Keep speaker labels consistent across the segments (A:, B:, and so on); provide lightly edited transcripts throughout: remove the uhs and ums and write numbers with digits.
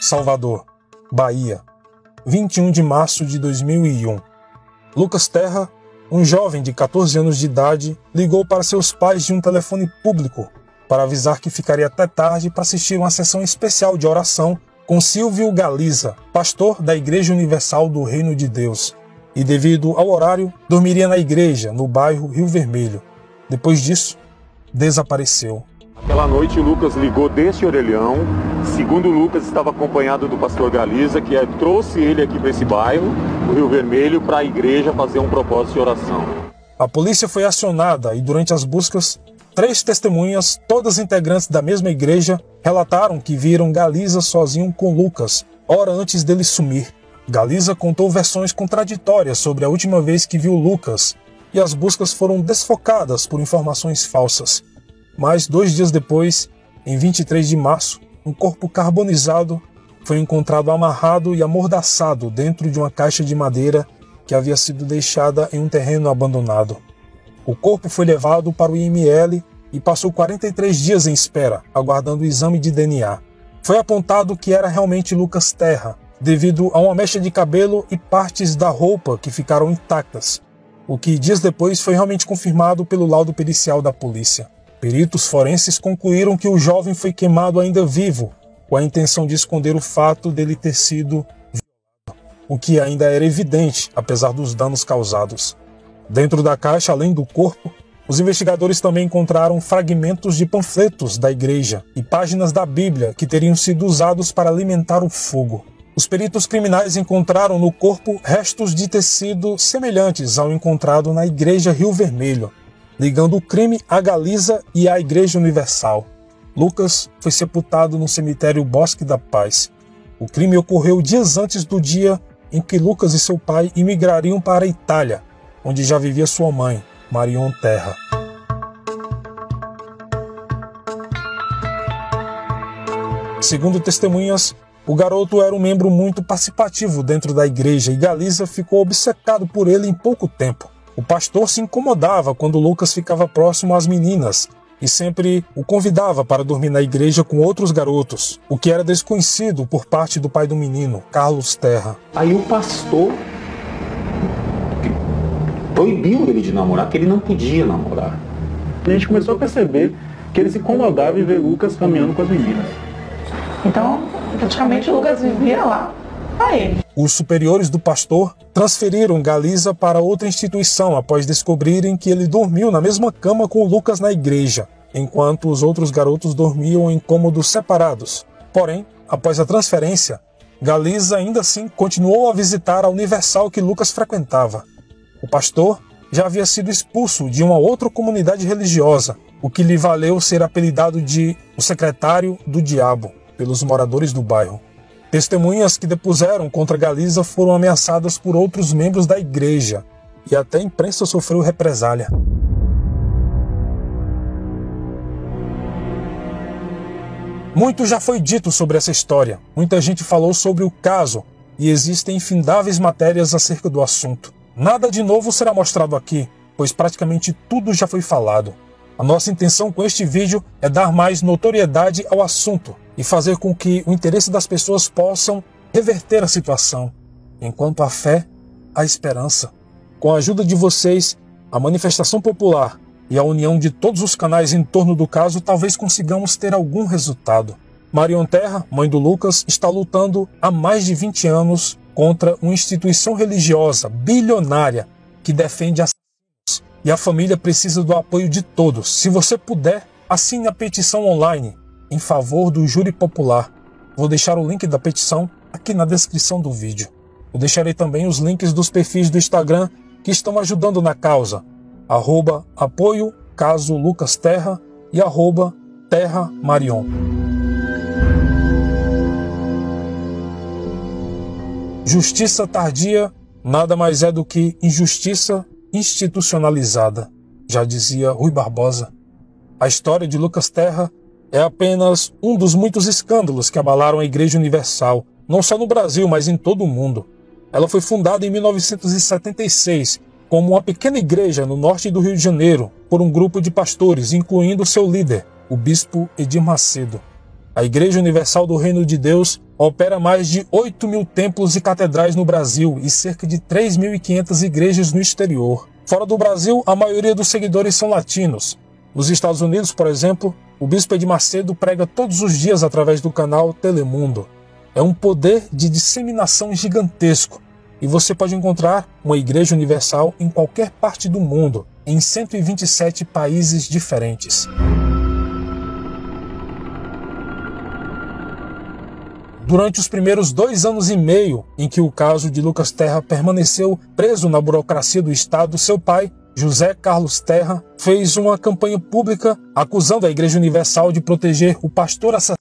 A: Salvador, Bahia, 21 de março de 2001. Lucas Terra, um jovem de 14 anos de idade, ligou para seus pais de um telefone público para avisar que ficaria até tarde para assistir uma sessão especial de oração com Silvio Galiza, pastor da Igreja Universal do Reino de Deus, e devido ao horário, dormiria na igreja, no bairro Rio Vermelho. Depois disso, desapareceu.
B: Aquela noite, Lucas ligou deste orelhão. Segundo Lucas, estava acompanhado do pastor Galiza, que trouxe ele aqui para esse bairro, o Rio Vermelho, para a igreja fazer um propósito de oração.
A: A polícia foi acionada e durante as buscas, 3 testemunhas, todas integrantes da mesma igreja, relataram que viram Galiza sozinho com Lucas, hora antes dele sumir. Galiza contou versões contraditórias sobre a última vez que viu Lucas, e as buscas foram desfocadas por informações falsas. Mas 2 dias depois, em 23 de março, um corpo carbonizado foi encontrado amarrado e amordaçado dentro de uma caixa de madeira que havia sido deixada em um terreno abandonado. O corpo foi levado para o IML e passou 43 dias em espera, aguardando o exame de DNA. Foi apontado que era realmente Lucas Terra, devido a uma mecha de cabelo e partes da roupa que ficaram intactas, o que dias depois foi realmente confirmado pelo laudo pericial da polícia. Peritos forenses concluíram que o jovem foi queimado ainda vivo, com a intenção de esconder o fato dele ter sido violado, o que ainda era evidente, apesar dos danos causados. Dentro da caixa, além do corpo, os investigadores também encontraram fragmentos de panfletos da igreja e páginas da Bíblia que teriam sido usados para alimentar o fogo. Os peritos criminais encontraram no corpo restos de tecido semelhantes ao encontrado na igreja Rio Vermelho, ligando o crime à Galiza e à Igreja Universal. Lucas foi sepultado no cemitério Bosque da Paz. O crime ocorreu dias antes do dia em que Lucas e seu pai imigrariam para a Itália, onde já vivia sua mãe, Marion Terra. Segundo testemunhas, o garoto era um membro muito participativo dentro da igreja e Galiza ficou obcecado por ele em pouco tempo. O pastor se incomodava quando Lucas ficava próximo às meninas e sempre o convidava para dormir na igreja com outros garotos, o que era desconhecido por parte do pai do menino, Carlos Terra.
C: Aí o pastor proibiu ele de namorar, que ele não podia namorar.
D: A gente começou a perceber que ele se incomodava em ver Lucas caminhando com as meninas.
E: Então, praticamente o Lucas vivia lá para ele.
A: Os superiores do pastor transferiram Galiza para outra instituição após descobrirem que ele dormiu na mesma cama com o Lucas na igreja, enquanto os outros garotos dormiam em cômodos separados. Porém, após a transferência, Galiza ainda assim continuou a visitar a Universal que Lucas frequentava. O pastor já havia sido expulso de uma outra comunidade religiosa, o que lhe valeu ser apelidado de o secretário do diabo pelos moradores do bairro. Testemunhas que depuseram contra Galiza foram ameaçadas por outros membros da igreja e até a imprensa sofreu represália. Muito já foi dito sobre essa história, muita gente falou sobre o caso e existem infindáveis matérias acerca do assunto. Nada de novo será mostrado aqui, pois praticamente tudo já foi falado. A nossa intenção com este vídeo é dar mais notoriedade ao assunto e fazer com que o interesse das pessoas possam reverter a situação. Enquanto há fé, há esperança. Com a ajuda de vocês, a manifestação popular e a união de todos os canais em torno do caso, talvez consigamos ter algum resultado. Marion Terra, mãe do Lucas, está lutando há mais de 20 anos contra uma instituição religiosa bilionária que defende assassinos. E a família precisa do apoio de todos. Se você puder, assine a petição online em favor do júri popular. Vou deixar o link da petição aqui na descrição do vídeo. Eu deixarei também os links dos perfis do Instagram que estão ajudando na causa. @apoio caso Lucas Terra e @terramarion. Justiça tardia nada mais é do que injustiça institucionalizada, já dizia Rui Barbosa. A história de Lucas Terra é apenas um dos muitos escândalos que abalaram a Igreja Universal, não só no Brasil, mas em todo o mundo. Ela foi fundada em 1976 como uma pequena igreja no norte do Rio de Janeiro por um grupo de pastores, incluindo seu líder, o bispo Edir Macedo. A Igreja Universal do Reino de Deus opera mais de 8.000 templos e catedrais no Brasil e cerca de 3.500 igrejas no exterior. Fora do Brasil, a maioria dos seguidores são latinos. Nos Estados Unidos, por exemplo, o bispo Edir Macedo prega todos os dias através do canal Telemundo. É um poder de disseminação gigantesco e você pode encontrar uma Igreja Universal em qualquer parte do mundo, em 127 países diferentes. Durante os primeiros 2 anos e meio em que o caso de Lucas Terra permaneceu preso na burocracia do Estado, seu pai, José Carlos Terra, fez uma campanha pública acusando a Igreja Universal de proteger o pastor assassino,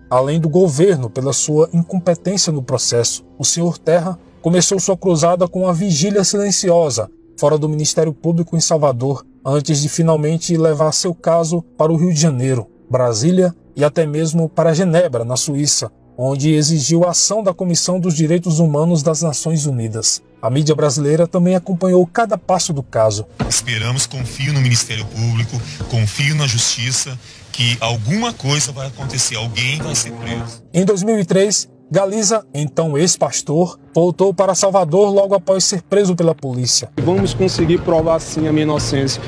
A: além do governo pela sua incompetência no processo. O senhor Terra começou sua cruzada com uma vigília silenciosa fora do Ministério Público em Salvador, antes de finalmente levar seu caso para o Rio de Janeiro, Brasília e até mesmo para Genebra, na Suíça, onde exigiu a ação da Comissão dos Direitos Humanos das Nações Unidas. A mídia brasileira também acompanhou cada passo do caso.
F: Esperamos, confio no Ministério Público, confio na Justiça, que alguma coisa vai acontecer, alguém vai ser preso.
A: Em 2003, Galiza, então ex-pastor, voltou para Salvador logo após ser preso pela polícia.
G: Vamos conseguir provar sim a minha inocência,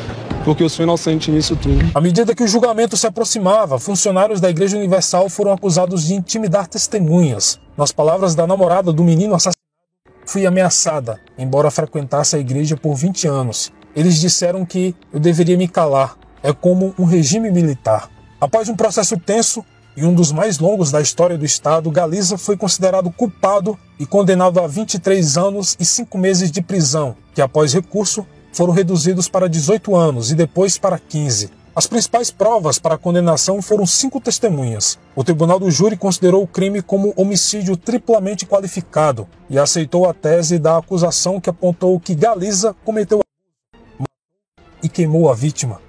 G: porque eu sou inocente nisso tudo.
A: À medida que o julgamento se aproximava, funcionários da Igreja Universal foram acusados de intimidar testemunhas. Nas palavras da namorada do menino assassinado, fui ameaçada, embora frequentasse a igreja por 20 anos. Eles disseram que eu deveria me calar. É como um regime militar. Após um processo tenso e um dos mais longos da história do Estado, Galiza foi considerado culpado e condenado a 23 anos e 5 meses de prisão, que após recurso foram reduzidos para 18 anos e depois para 15. As principais provas para a condenação foram 5 testemunhas. O tribunal do júri considerou o crime como homicídio triplamente qualificado e aceitou a tese da acusação que apontou que Galiza cometeu e queimou a vítima.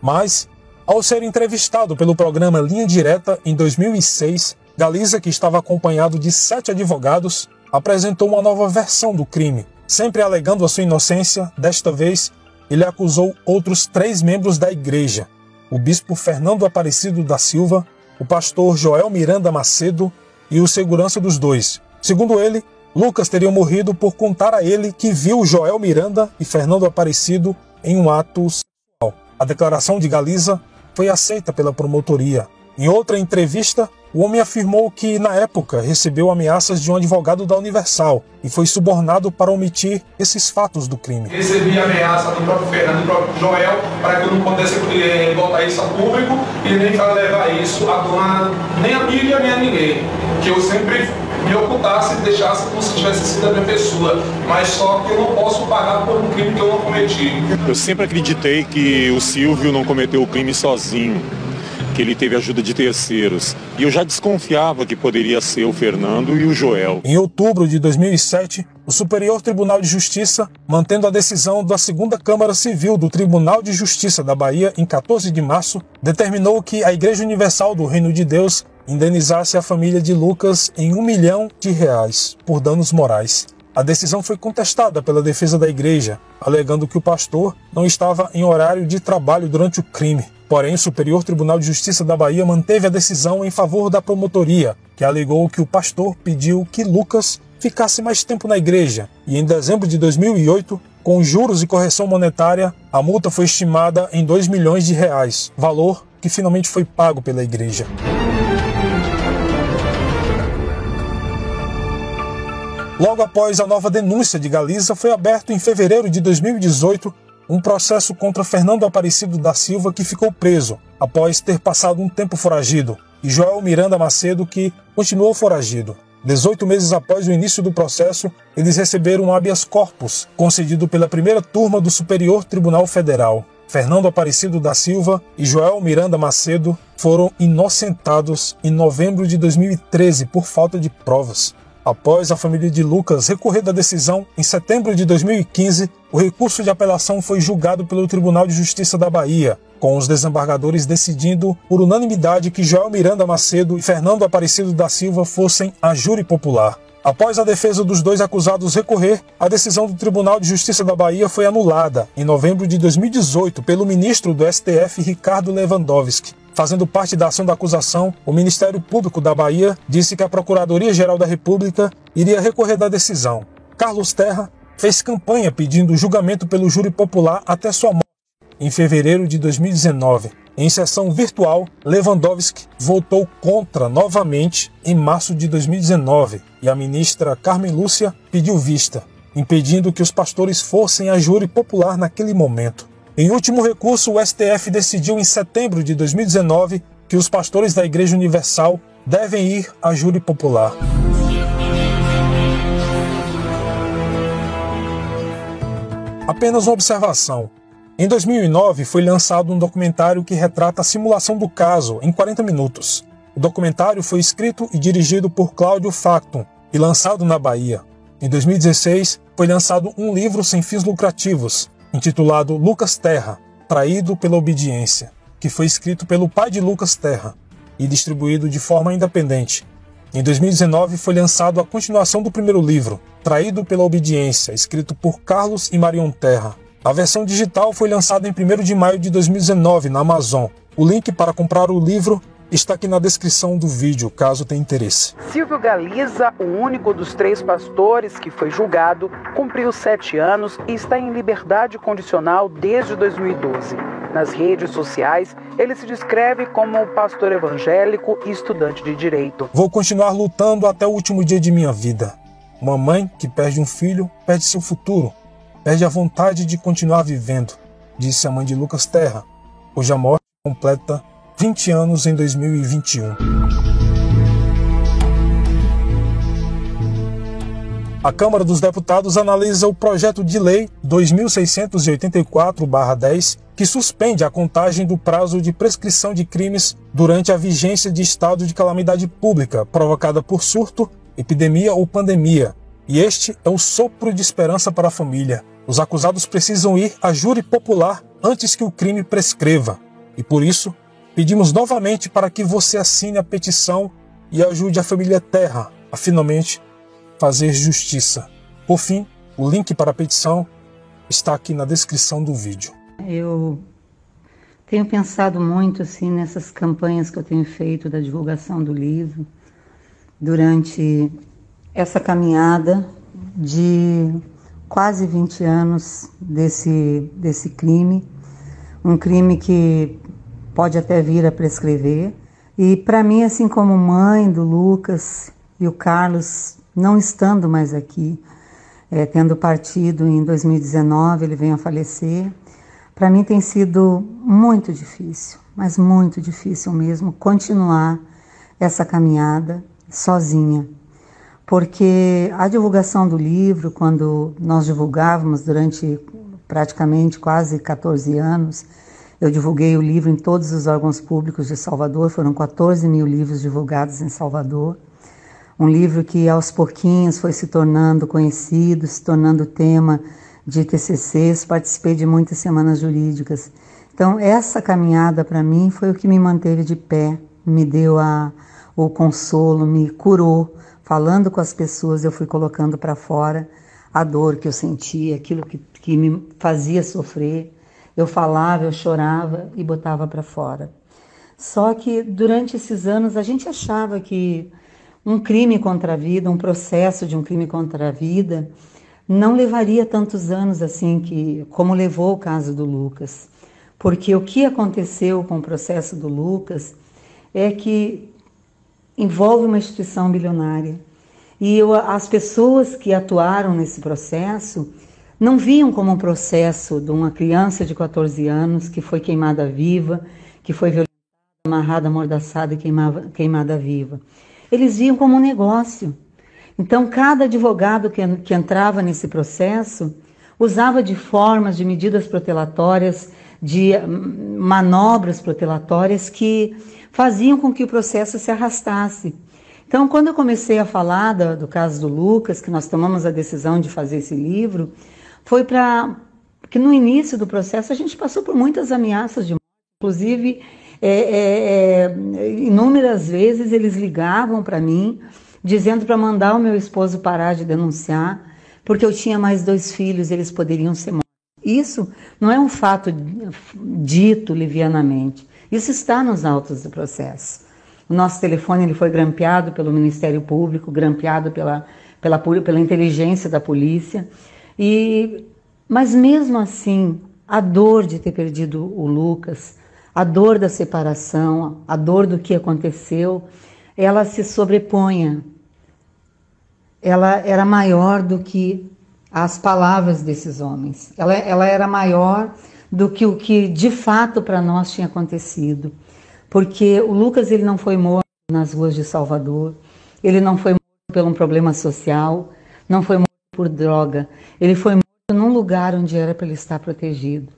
A: Mas, ao ser entrevistado pelo programa Linha Direta em 2006, Galiza, que estava acompanhado de 7 advogados, apresentou uma nova versão do crime. Sempre alegando a sua inocência, desta vez, ele acusou outros 3 membros da igreja: o bispo Fernando Aparecido da Silva, o pastor Joel Miranda Macedo e o segurança dos dois. Segundo ele, Lucas teria morrido por contar a ele que viu Joel Miranda e Fernando Aparecido em um ato sexual. A declaração de Galiza foi aceita pela promotoria. Em outra entrevista, o homem afirmou que, na época, recebeu ameaças de um advogado da Universal e foi subornado para omitir esses fatos do crime.
H: Recebi ameaça do próprio Fernando e do próprio Joel para que eu não pudesse botar isso a público e nem para levar isso a dona, nem a mídia, nem a ninguém. Que eu sempre me ocultasse e deixasse como se tivesse sido a minha pessoa, mas só que eu não posso pagar por um crime que eu não cometi.
B: Eu sempre acreditei que o Silvio não cometeu o crime sozinho, que ele teve ajuda de terceiros. E eu já desconfiava que poderia ser o Fernando e o Joel.
A: Em outubro de 2007, o Superior Tribunal de Justiça, mantendo a decisão da 2ª Câmara Civil do Tribunal de Justiça da Bahia em 14 de março, determinou que a Igreja Universal do Reino de Deus indenizasse a família de Lucas em R$1 milhão por danos morais. A decisão foi contestada pela defesa da igreja, alegando que o pastor não estava em horário de trabalho durante o crime. Porém, o Superior Tribunal de Justiça da Bahia manteve a decisão em favor da promotoria, que alegou que o pastor pediu que Lucas ficasse mais tempo na igreja. E em dezembro de 2008, com juros e correção monetária, a multa foi estimada em R$2 milhões, valor que finalmente foi pago pela igreja. Logo após a nova denúncia de Galiza, foi aberto em fevereiro de 2018 um processo contra Fernando Aparecido da Silva, que ficou preso após ter passado um tempo foragido, e Joel Miranda Macedo, que continuou foragido. 18 meses após o início do processo, eles receberam um habeas corpus concedido pela primeira turma do Superior Tribunal Federal. Fernando Aparecido da Silva e Joel Miranda Macedo foram inocentados em novembro de 2013 por falta de provas. Após a família de Lucas recorrer da decisão, em setembro de 2015, o recurso de apelação foi julgado pelo Tribunal de Justiça da Bahia, com os desembargadores decidindo por unanimidade que Joel Miranda Macedo e Fernando Aparecido da Silva fossem a júri popular. Após a defesa dos dois acusados recorrer, a decisão do Tribunal de Justiça da Bahia foi anulada, em novembro de 2018, pelo ministro do STF, Ricardo Lewandowski. Fazendo parte da ação da acusação, o Ministério Público da Bahia disse que a Procuradoria-Geral da República iria recorrer da decisão. Carlos Terra fez campanha pedindo julgamento pelo júri popular até sua morte, em fevereiro de 2019. Em sessão virtual, Lewandowski votou contra novamente em março de 2019 e a ministra Carmen Lúcia pediu vista, impedindo que os pastores fossem a júri popular naquele momento. Em último recurso, o STF decidiu em setembro de 2019 que os pastores da Igreja Universal devem ir a júri popular. Apenas uma observação. Em 2009 foi lançado um documentário que retrata a simulação do caso em 40 minutos. O documentário foi escrito e dirigido por Cláudio Factum e lançado na Bahia. Em 2016 foi lançado um livro sem fins lucrativos, intitulado Lucas Terra, Traído pela Obediência, que foi escrito pelo pai de Lucas Terra e distribuído de forma independente. Em 2019 foi lançado a continuação do primeiro livro, Traído pela Obediência, escrito por Carlos e Marion Terra. A versão digital foi lançada em 1º de maio de 2019 na Amazon. O link para comprar o livro está aqui na descrição do vídeo, caso tenha interesse.
I: Silvio Galiza, o único dos 3 pastores que foi julgado, cumpriu 7 anos e está em liberdade condicional desde 2012. Nas redes sociais, ele se descreve como pastor evangélico e estudante de direito.
A: Vou continuar lutando até o último dia de minha vida. Uma mãe que perde um filho, perde seu futuro, perde a vontade de continuar vivendo, disse a mãe de Lucas Terra. Hoje a morte completa 20 anos em 2021. A Câmara dos Deputados analisa o projeto de lei 2684/10, que suspende a contagem do prazo de prescrição de crimes durante a vigência de estado de calamidade pública provocada por surto, epidemia ou pandemia. E este é o sopro de esperança para a família. Os acusados precisam ir a júri popular antes que o crime prescreva. E por isso, pedimos novamente para que você assine a petição e ajude a família Terra a finalmente fazer justiça. Por fim, o link para a petição está aqui na descrição do vídeo.
J: Eu tenho pensado muito assim nessas campanhas que eu tenho feito da divulgação do livro durante essa caminhada de quase 20 anos desse crime, um crime que pode até vir a prescrever. E para mim, assim como mãe do Lucas e o Carlos não estando mais aqui, tendo partido em 2019, ele veio a falecer, para mim tem sido muito difícil, mas muito difícil mesmo, continuar essa caminhada sozinha. Porque a divulgação do livro, quando nós divulgávamos durante praticamente quase 14 anos, eu divulguei o livro em todos os órgãos públicos de Salvador, foram 14 mil livros divulgados em Salvador. Um livro que aos pouquinhos foi se tornando conhecido, se tornando tema de TCCs, participei de muitas semanas jurídicas. Então essa caminhada para mim foi o que me manteve de pé, me deu o consolo, me curou. Falando com as pessoas, eu fui colocando para fora a dor que eu sentia, aquilo que me fazia sofrer. Eu falava, eu chorava e botava para fora. Só que durante esses anos a gente achava que um crime contra a vida, um processo de um crime contra a vida, não levaria tantos anos assim como levou o caso do Lucas. Porque o que aconteceu com o processo do Lucas é que envolve uma instituição bilionária. E as pessoas que atuaram nesse processo não viam como um processo de uma criança de 14 anos que foi queimada viva, que foi violentada, amarrada, amordaçada e queimada viva. Eles viam como um negócio. Então, cada advogado que entrava nesse processo usava de formas, de medidas protelatórias, de manobras protelatórias que faziam com que o processo se arrastasse. Então, quando eu comecei a falar do caso do Lucas, que nós tomamos a decisão de fazer esse livro, foi porque no início do processo a gente passou por muitas ameaças de morte. Inclusive, inúmeras vezes eles ligavam para mim, dizendo para mandar o meu esposo parar de denunciar, porque eu tinha mais 2 filhos e eles poderiam ser mortos. Isso não é um fato dito livianamente. Isso está nos autos do processo. O nosso telefone ele foi grampeado pelo Ministério Público, grampeado pela inteligência da polícia. Mas mesmo assim, a dor de ter perdido o Lucas, a dor da separação, a dor do que aconteceu, ela se sobrepunha. Ela era maior do que as palavras desses homens. Ela era maior do que o que de fato para nós tinha acontecido. Porque o Lucas ele não foi morto nas ruas de Salvador, ele não foi morto por um problema social, não foi morto por droga, ele foi morto num lugar onde era para ele estar protegido.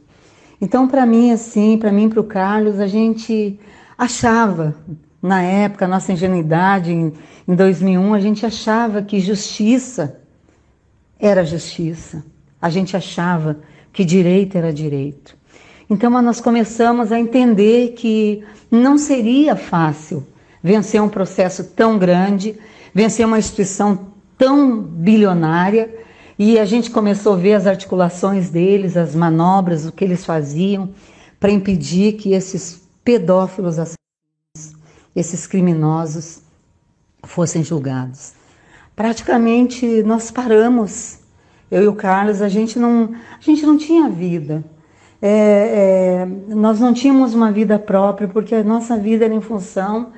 J: Então, para mim, assim, para mim e para o Carlos, a gente achava, na época, a nossa ingenuidade, em 2001, a gente achava que justiça era justiça. A gente achava que direito era direito. Então, nós começamos a entender que não seria fácil vencer um processo tão grande, vencer uma instituição tão bilionária, e a gente começou a ver as articulações deles, as manobras, o que eles faziam para impedir que esses pedófilos assassinos, esses criminosos fossem julgados. Praticamente nós paramos, eu e o Carlos, a gente não tinha vida. Nós não tínhamos uma vida própria, porque a nossa vida era em função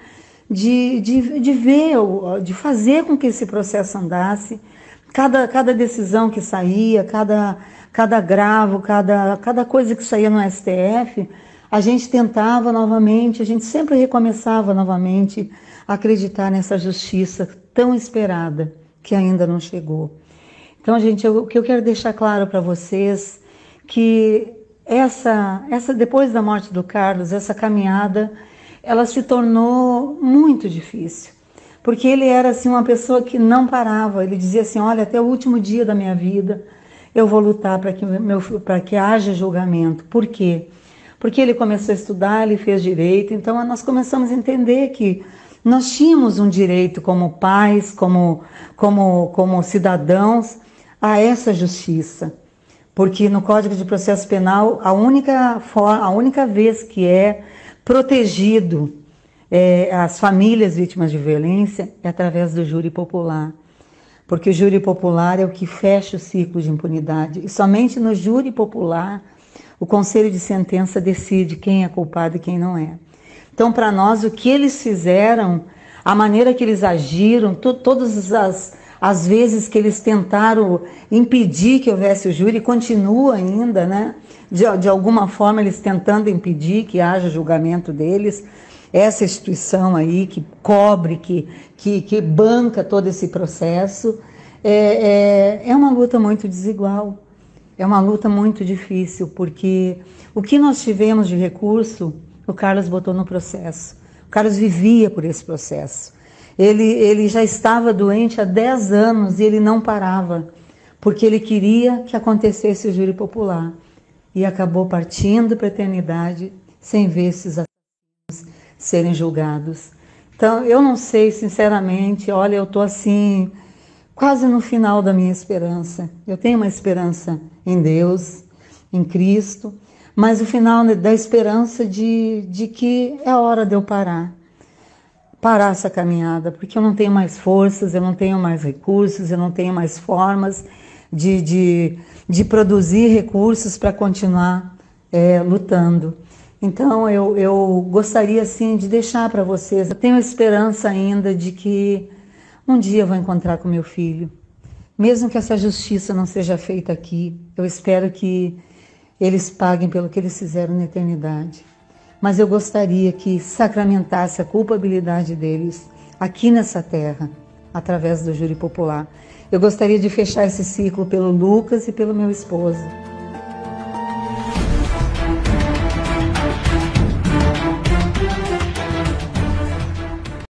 J: de ver, de fazer com que esse processo andasse. Cada decisão que saía, cada agravo, cada coisa que saía no STF, a gente tentava novamente, a gente sempre recomeçava novamente a acreditar nessa justiça tão esperada, que ainda não chegou. Então, gente, o que eu quero deixar claro para vocês, que depois da morte do Carlos, essa caminhada, ela se tornou muito difícil. Porque ele era assim, uma pessoa que não parava, ele dizia assim, olha, até o último dia da minha vida eu vou lutar para que haja julgamento. Por quê? Porque ele começou a estudar, ele fez direito, então nós começamos a entender que nós tínhamos um direito como pais, como cidadãos, a essa justiça. Porque no Código de Processo Penal, a única vez que é protegido as famílias vítimas de violência é através do júri popular. Porque o júri popular é o que fecha o ciclo de impunidade. E somente no júri popular, o Conselho de Sentença decide quem é culpado e quem não é. Então, para nós, o que eles fizeram, a maneira que eles agiram, todas as vezes que eles tentaram impedir que houvesse o júri, continua ainda, né? De alguma forma, eles tentando impedir que haja julgamento deles. Essa instituição aí que cobre, que banca todo esse processo, é uma luta muito desigual, é uma luta muito difícil, porque o que nós tivemos de recurso, o Carlos botou no processo. O Carlos vivia por esse processo. Ele já estava doente há 10 anos e ele não parava, porque ele queria que acontecesse o júri popular. E acabou partindo para a eternidade sem ver esses assassinos serem julgados. Então, eu não sei, sinceramente, olha, eu estou assim, quase no final da minha esperança. Eu tenho uma esperança em Deus, em Cristo, mas o final da esperança de que é a hora de eu parar essa caminhada, porque eu não tenho mais forças, eu não tenho mais recursos, eu não tenho mais formas de produzir recursos para continuar lutando. Então, eu gostaria, assim, de deixar para vocês, eu tenho esperança ainda de que um dia eu vou encontrar com meu filho. Mesmo que essa justiça não seja feita aqui, eu espero que eles paguem pelo que eles fizeram na eternidade. Mas eu gostaria que sacramentasse a culpabilidade deles aqui nessa terra, através do júri popular. Eu gostaria de fechar esse ciclo pelo Lucas e pelo meu esposo.